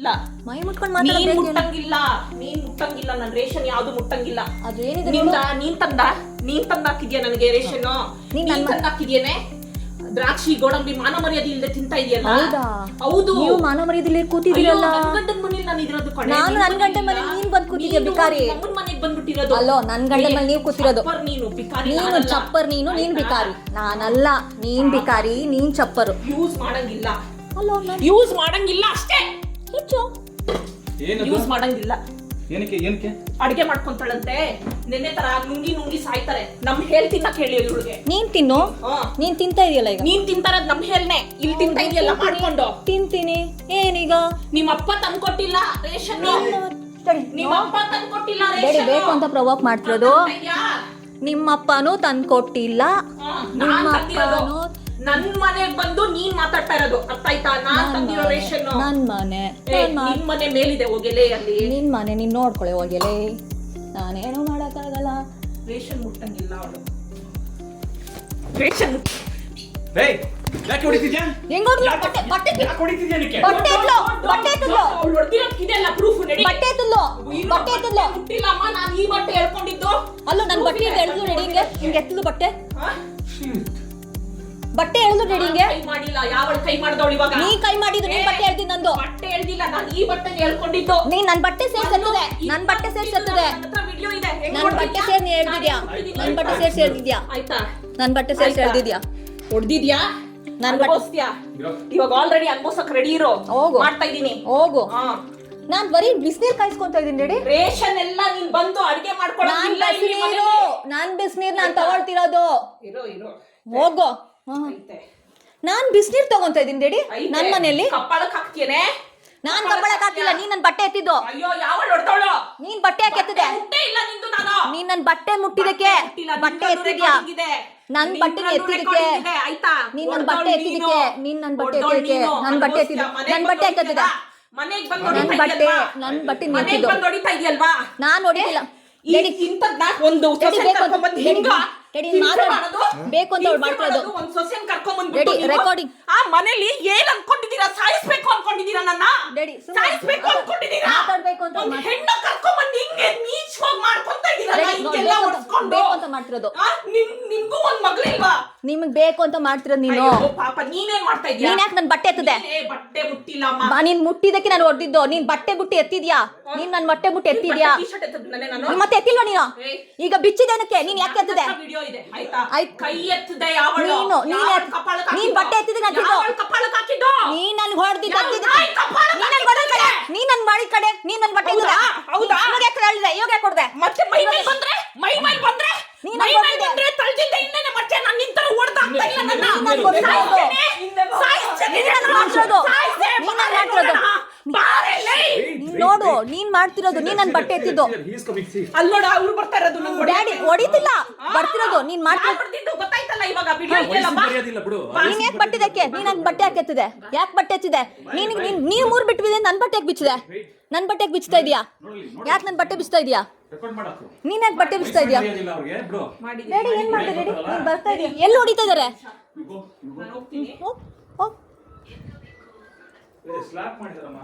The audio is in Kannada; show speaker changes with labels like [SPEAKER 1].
[SPEAKER 1] ಇಲ್ಲ
[SPEAKER 2] ಮೈ ಮುಟ್ಕೊಂಡು
[SPEAKER 1] ನೀನ್ ಮುಟ್ಟಂಗಿಲ್ಲ ನನ್ ರೇಷನ್ ಯಾವ್ದು ಮುಟ್ಟಂಗಿಲ್ಲ.
[SPEAKER 2] ಅದು ಏನಿದೆ
[SPEAKER 1] ನೀನ್ ತಂದಾಕಿದ್ಯಾ ನನಗೆ ರೇಷನ್? ನೀನ್ ತಂದಾಕಿದ್ಯೇನೆ? ದ್ರಾಕ್ಷಿ ಗೋಡಂಬಿ ಮಾನ ಮರ್ಯಾದೆ ಇಲ್ಲದೆ ತಿಂತಾ ಇದೆಯಲ್ಲ. ಹೌದು,
[SPEAKER 2] ನೀವು ಮಾನ ಮರ್ಯಾದೆ ಕೂತಿದ್ದೀರಲ್ಲ.
[SPEAKER 1] ನನ್ ಗಂಡನ ಮನೇಲಿ ನಾನು ಇರೋದು ಕಣೆ.
[SPEAKER 2] ನಾನು ನನ್ ಗಂಡನ ಮನೇಲಿ ನೀನ್ ಬಂದ್ ಕೂತಿದ್ಯಾ ಬಿಕಾರಿ.
[SPEAKER 1] ನಮ್ಮನ್ ಮನೆಗೆ ಬಂದ್ಬಿಟ್ಟಿರೋದು.
[SPEAKER 2] ಅಲ್ಲೋ ನನ್ ಗಂಡನ ಮನೇಲಿ ನೀವು ಕೂತಿರೋದು.
[SPEAKER 1] ನೀನು ಬಿಕಾರಿ,
[SPEAKER 2] ನೀನು ಚಪ್ಪರ್. ನೀನ್ ಬಿಕಾರಿ, ನಾನಲ್ಲ. ನೀನ್ ಬಿಕಾರಿ, ನೀನ್ ಚಪ್ಪರು.
[SPEAKER 1] ಯೂಸ್ ಮಾಡಂಗಿಲ್ಲ.
[SPEAKER 2] ಅಲ್ಲೋ
[SPEAKER 1] ಯೂಸ್ ಮಾಡಂಗಿಲ್ಲ ಅಷ್ಟೇ.
[SPEAKER 2] ಹೆಚ್ಚು
[SPEAKER 1] ಯೂಸ್ ಮಾಡಂಗಿಲ್ಲ.
[SPEAKER 3] ಏನಕ್ಕೆ
[SPEAKER 1] ಅಡಿಗೆ ಮಾಡ್ಕೊಂತಾಳಂತೆ. ನೆನ್ನೆ ತರ ನುಂಗಿ ಸಾಯ್ತಾರೆ. ನಮ್ ಹೇಳ್ ತಿನ್ನಕ್ ಹೇಳಿ ಇವಳಿಗೆ.
[SPEAKER 2] ನೀನ್ ತಿನ್ನು. ನೀನ್ ತಿಂತಾ ಇದೆಯಲ್ಲ ಈಗ.
[SPEAKER 1] ನೀನ್ ತಿಂತಾರದ್ ನಮ್ ಹೇಳ್ನೆ. ಇಲ್ಲಿ ತಿಂತಾ ಇದೆಯಲ್ಲ ಮಾಡ್ಕೊಂಡು.
[SPEAKER 2] ತಿಂತೀನಿ. ಏನೀಗ?
[SPEAKER 1] ನಿಮ್ಮಪ್ಪ ತಂದ್ಕೊಟ್ಟಿಲ್ಲ ರೇಷನ್. ನಿಮ್ಮಪ್ಪ ತಂದ್ಕೊಟ್ಟಿಲ್ಲ
[SPEAKER 2] ರೇಷನ್. ಬೇಕು ಅಂತ ಪ್ರವೋಕ್ ಮಾಡ್ತಿರೋದು. ನಿಮ್ಮಪ್ಪನೂ ತಂದ್ಕೊಟ್ಟಿಲ್ಲ. ನಿಮ್ಮಪ್ಪನೂ
[SPEAKER 1] ನನ್ ಮನೆಗ್ ಬಂದು ನೀನ್ ಮಾತಾಡ್ತಾ ಇರೋದು ಅರ್ಥ ಆಯ್ತಾ? ನಾನ್ ತಂದಿರೋ ರೇಷನ್
[SPEAKER 2] ನನ್ ಮನೆ.
[SPEAKER 1] ನಿನ್ ಮನೆ ಮೇಲಿದೆ ಹೋಗೆಲೆ ಅಲ್ಲಿ.
[SPEAKER 2] ನಿನ್ ಮನೆ ನೀನ್ ನೋಡ್ಕೊಳ್ಳಿ ಹೋಗೆಲೆ. ನಾನೇನು ಮಾಡಕ್ಕಾಗಲ್ಲ.
[SPEAKER 1] ರೇಷನ್ ಮುಟ್ಟಂಗಿಲ್ಲ ಅವಳು. ರೇಷನ್
[SPEAKER 3] ಯಾಕೆ ಹೊಡಿತಿದ್ಯಾ?
[SPEAKER 2] ಹೆಂಗ್ ಹೊಡ್ದ್ಲು? ಬಟ್ಟೆ
[SPEAKER 3] ಯಾಕೆ ಹೊಡಿತಿದ್ಯಾ ನಿನಗೆ?
[SPEAKER 2] ಬಟ್ಟೆ ಎತ್ತಲು.
[SPEAKER 1] ಅವಳು ಹೊಡ್ದಿರೋದ್ಕಿದೆಲ್ಲ ಪ್ರೂಫ್ ನಡಿ.
[SPEAKER 2] ಬಟ್ಟೆ ಎತ್ತಲು.
[SPEAKER 1] ಮುಟ್ಟಿಲ್ಲ ಅಮ್ಮ, ನಾನು ಈ ಬಟ್ಟೆ ಹೇಳ್ಕೊಂಡಿದ್ದು.
[SPEAKER 2] ಅಲ್ಲೋ ನನ್ ಬಟ್ಟೆ ಎಳ್ದು ರೆಡಿ. ಹಿಂಗೆ ಎತ್ತಲು ಬಟ್ಟೆ ಎಳ್ದು ರೆಡಿ. ಹಿಂಗೆ
[SPEAKER 1] ಕೈ ಮಾಡಿಲ್ಲ. ಯಾವಳು ಕೈ ಮಾಡ್ದವಳು ಇವಾಗ?
[SPEAKER 2] ನೀ ಕೈ ಮಾಡಿದ್ದು. ನೀನ್ ಬಟ್ಟೆ ಎಳ್ದಿ. ನಂದು
[SPEAKER 1] ಬಟ್ಟೆ ಎಳ್ದಿಲ್ಲ. ನಾನು ಈ ಬಟ್ಟೆ ಹೇಳ್ಕೊಂಡಿದ್ದು.
[SPEAKER 2] ನೀನ್ ನನ್ ಬಟ್ಟೆ ಸೇರ್ಸತ್ತದೆ. ನನ್ ಬಟ್ಟೆ ಸೇರ್ಸತ್ತದೆ.
[SPEAKER 1] ವಿಡಿಯೋ ಇದೆ.
[SPEAKER 2] ನನ್ ಬಟ್ಟೆ ಸೇರ್ ನೀ ಎಳ್ದಿದ್ಯಾ? ನನ್ ಬಟ್ಟೆ ಸೇರ್ಸಿ ಎಳ್ದಿದ್ಯಾ?
[SPEAKER 1] ಆಯ್ತಾ?
[SPEAKER 2] ನನ್ ಬಟ್ಟೆ ಸೇರ್ಸಿ ಎಳ್ದಿದ್ಯಾ?
[SPEAKER 1] ಹೊಡ್ದಿದ್ಯಾ?
[SPEAKER 2] ನನ್
[SPEAKER 1] ಅನುಭವಿಸ್ತೀಯಾ? ಇವಾಗ ಆಲ್ರೆಡಿ ಅನುಭವಿಸಕ್ ರೆಡಿ ಇರೋ. ಮಾಡ್ತಾ ಇದೀನಿ.
[SPEAKER 2] ಹೋಗು. ನಾನ್ ಬರೀ ಬಿಸಿನೀರ್ ಕಾಯಿಸ್ಕೊಂತ ಇದೀನಿ ರೆಡಿ.
[SPEAKER 1] ರೇಷನ್ ಎಲ್ಲ ನೀನ್ ಬಂದು ಅಡಿಗೆ ಮಾಡ್ಕೊಳ್ಳೋದಿಲ್ಲ.
[SPEAKER 2] ನಾನ್ ಬಿಸಿನೀರ್ ನಾನ್ ತಗೊಳ್ತಿರೋದು.
[SPEAKER 1] ಇರೋ
[SPEAKER 2] ಹೋಗು. ನಾನ್ ಬಿಸಿನೀರ್ ತಗೊಂತ ಇದೀನಿ ರೆಡಿ. ನನ್ ಮನೆಯಲ್ಲಿ
[SPEAKER 1] ಕಪ್ಪಳಕ್ ಹಾಕ್ತೇನೆ.
[SPEAKER 2] ನಾನ್ ಕಪ್ಪಳಕ್ ಹಾಕಿಲ್ಲ. ನೀನ್ ನನ್ ಬಟ್ಟೆ ಎತ್ತಿದ್ದು.
[SPEAKER 1] ಅಯ್ಯೋ ಯಾವಳು ಹೊಡ್ತಾವಳು?
[SPEAKER 2] ನೀನ್ ಬಟ್ಟೆ ಯಾಕೆ ಎತ್ತಿದೆ?
[SPEAKER 1] ಇಲ್ಲ ನಿಂದು. ನಾನು
[SPEAKER 2] ನೀನ್ ನನ್ ಬಟ್ಟೆ ಮುಟ್ಟಿದಕ್ಕೆ ಬಟ್ಟೆ ಎತ್ತಿದ್ಯಾ? ನನ್ ಬಟ್ಟೆ ಎತ್ತಿದಕ್ಕೆ
[SPEAKER 1] ಆಯ್ತಾ?
[SPEAKER 2] ನೀನ್ ನನ್ ಬಟ್ಟೆ ಎತ್ತಿದಕ್ಕೆ. ನೀನ್ ನನ್ ಬಟ್ಟೆ ಎತ್ತಿದಕ್ಕೆ. ನನ್ ಬಟ್ಟೆ ಎತ್ತಿದ. ನನ್ ಬಟ್ಟೆ ಎತ್ತಿದೆ.
[SPEAKER 1] ಮನೆಗ್ ಬಂದು
[SPEAKER 2] ನನ್ ಬಟ್ಟೆ ಎತ್ತಿದ್ದು.
[SPEAKER 1] ಹೊಡಿತಾ ಇದೆಯಲ್ವಾ?
[SPEAKER 2] ನಾನ್ ಹೊಡಿಲಿಲ್ಲ.
[SPEAKER 1] ಒಂದು
[SPEAKER 2] ಬೇಕು ಅಂತ ಮಾಡ್ಕೊಳ್ಳೋದು.
[SPEAKER 1] ಒಂದ್ ಸೊಸೆನ್ ಕರ್ಕೊಂಡ್ಬಂದ್ಬಿಟ್ಟು
[SPEAKER 2] ರೆಕಾರ್ಡಿಂಗ್
[SPEAKER 1] ಆ ಮನೇಲಿ ಏನ್ ಅನ್ಕೊಂಡಿದೀರಾ? ಸಾಯಿಸ್ಬೇಕು ಅನ್ಕೊಂಡಿದೀರಾ? ನನ್ನ ಸಾಯಿಸ್ಬೇಕು ಅನ್ಕೊಂಡಿದೀರಾ?
[SPEAKER 2] ಮಾತಾಡ್ಬೇಕು ಅಂತ
[SPEAKER 1] ಹೆಣ್ಣು ಕರ್ಕೊಂಡ್ಬಂದು ಹಿಂಗೆ ನೀಚವಾಗಿ ಮಾಡ್ಕೊಂತ ಇದೀರಾ?
[SPEAKER 2] ಬೇಕು ಅಂತ ಮಾಡ್ತಿರೋದು.
[SPEAKER 1] ನಿಮ್ಗೂ ಒಂದ್ ಮಗಳಿಲ್ವಾ?
[SPEAKER 2] ನಿಮಗ್ ಬೇಕು ಅಂತ ಮಾಡ್ತಿರೋದು ನೀನು.
[SPEAKER 1] ಪಾಪ ನೀನೇನ್ ಮಾಡ್ತಾ ಇದೀಯ?
[SPEAKER 2] ನೀನ್ ಯಾಕೆ ನನ್ ಬಟ್ಟೆ ಎತ್ತಿದೆ?
[SPEAKER 1] ಬಟ್ಟೆ ಮುಟ್ಟಿಲ್ಲ.
[SPEAKER 2] ನೀನ್ ಮುಟ್ಟಿದಕ್ಕೆ ನಾನು ಹೊಡೆದಿದ್ದು. ನೀನ್ ಬಟ್ಟೆ ಬುಟ್ಟಿ ಎತ್ತಿದ್ಯಾ? ನೀನ್ ನನ್ ಬಟ್ಟೆ ಬುಟ್ಟಿ ಎತ್ತಿದ್ಯಾ? ಮತ್ತೆ ಎತ್ತಿಲ್ವಾ ನೀನು? ಈಗ ಬಿಚ್ಚಿದೇನಕ್ಕೆ? ನೀನ್ ಯಾಕೆ ಎತ್ತಿದೆ?
[SPEAKER 1] ಕೈ ಎತ್ತದೆ ಯಾವಳು?
[SPEAKER 2] ನೀನ್ ಬಟ್ಟೆ ಎತ್ತಿದ್ರೆ ನೀನ್ ನನ್ ಹೊಡೆದಿದ್ದ. ನೀನ್ ನನ್ ಮಾಡಿ ಕಡೆ. ನೀನ್ ನನ್ ಬಟ್ಟೆ ಎತ್ತಿದೆ.
[SPEAKER 1] ಹೌದಾ?
[SPEAKER 2] ಇವಾಗ ಯಾಕೆ ಕೊಡ್ದೆ?
[SPEAKER 1] ಮತ್ತೆ ಮೈ ಮೇಲೆ ಬಂದ್ರೆ ತಳ್ಜಿದ್ದೆ ಇನ್ನೇನೆ. ಮತ್ತೆ ನಾನು ನಿಂತರ ಓಡ್ತಾ ಆಗ್ತಾ ಇಲ್ಲ.
[SPEAKER 2] ನೋಡು ನೀನ್ ಮಾಡ್ತಿರೋದು. ನೀನ್ ನನ್ ಬಟ್ಟೆ ಎತ್ತಿದ್ದು.
[SPEAKER 1] ಅಲ್ಲೋಡ ಅವ್ರು ಬರ್ತಾ ಇರೋದು.
[SPEAKER 2] ಡ್ಯಾಡಿ ಹೊಡಿತಿಲ್ಲ. ಬರ್ತಿರೋದು ನೀನ್ ಮಾಡ್ತಿರೋದು.
[SPEAKER 1] ಗೊತ್ತಾಯ್ತಲ್ಲ ಇವಾಗ ವಿಡಿಯೋ
[SPEAKER 2] ನೀನ್ ಯಾಕೆ ಬಟ್ಟಿದಕ್ಕೆ? ನೀನ್ ನನ್ ಬಟ್ಟೆ ಯಾಕೆ ಎತ್ತಿದೆ? ಯಾಕೆ ಬಟ್ಟೆ ಎತ್ತಿದೆ? ನೀವ್ ಮೂರ್ ಬಿಟ್ಟಿದೆ. ನನ್ ಬಟ್ಟೆ ಯಾಕೆ ಬಿಚ್ಚಿದೆ? ನನ್ ಬಟ್ಟೆ ಯಾಕೆ ಬಿಚ್ತಾ ಇದೀಯಾ? ಯಾಕೆ ನನ್ ಬಟ್ಟೆ ಬಿಚ್ತಾ ಇದೀಯಾ? ನೀನ್ ಯಾಕೆ ಬಟ್ಟೆ ಬಿಚ್ತಾ ಇದೀಯಾ? ಡ್ಯಾಡಿ ಏನ್ ಮಾಡ್ತಾ ಡ್ಯಾಡಿ? ನೀನ್ ಬರ್ತಾ ಇದೀಯ. ಎಲ್ಲಿ ಹೊಡಿತಾ ಇದಾರೆ?
[SPEAKER 3] ಸ್ಲಾಪ್ ಮಾಡಿದಾರಮ್ಮ.